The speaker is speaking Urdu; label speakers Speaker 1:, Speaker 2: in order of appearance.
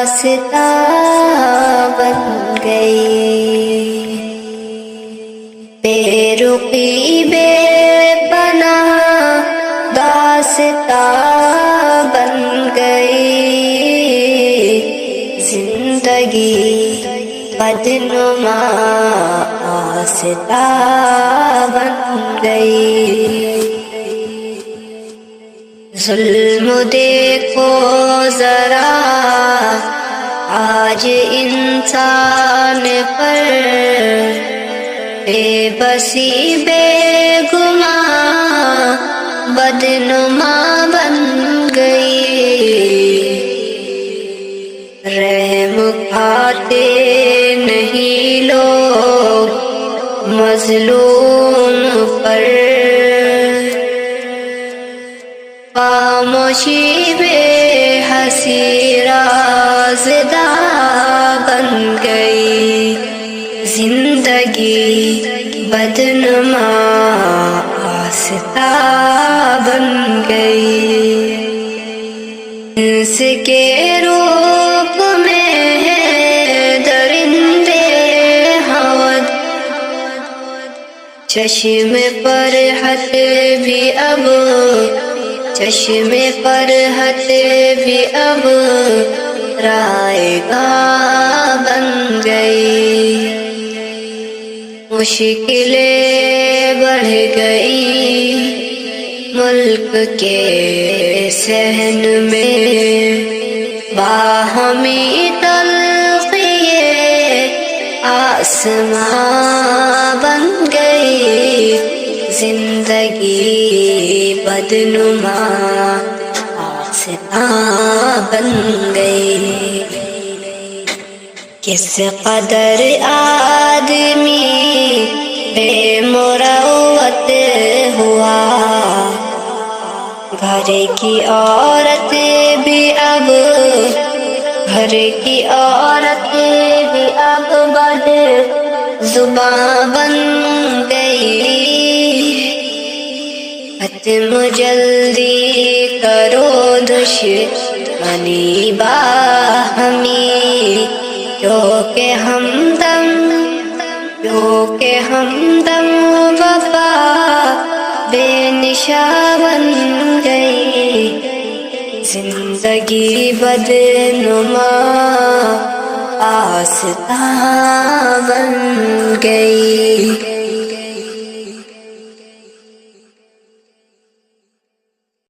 Speaker 1: داستاں بن گئی، بے رخی بے پناہ داستاں بن گئی، زندگی بدنما آستاں بن گئی۔ ظلم دیکھو ذرا آج انسان پر، بے بسی بے گماں بدنما بن گئی، رحم کھاتے نہیں لوگ مظلوم پر، خاموشی بے حسی رازداں بن گئی، زندگی بدنما آستاں بن گئی۔ انس کے روپ میں درندے ہود، چشم فرحت بھی اب چشم فرحت بھی اب رائگاں بن گئی، مشکلیں بڑھ گئی ملک کے صحن میں، باہمی تلخیِ آسماں بن گئی، زندگی بدنما آستاں بن گئی۔ کس قدر آدمی بے مروت ہوا، گھر کی عورت بھی اب بد زباں بن گئی، ختم جلدی کرو دشمنی باہمی، کیونکہ ہمدم وفا بے نشاں بن گئی، زندگی بدنما آستاں بن گئی۔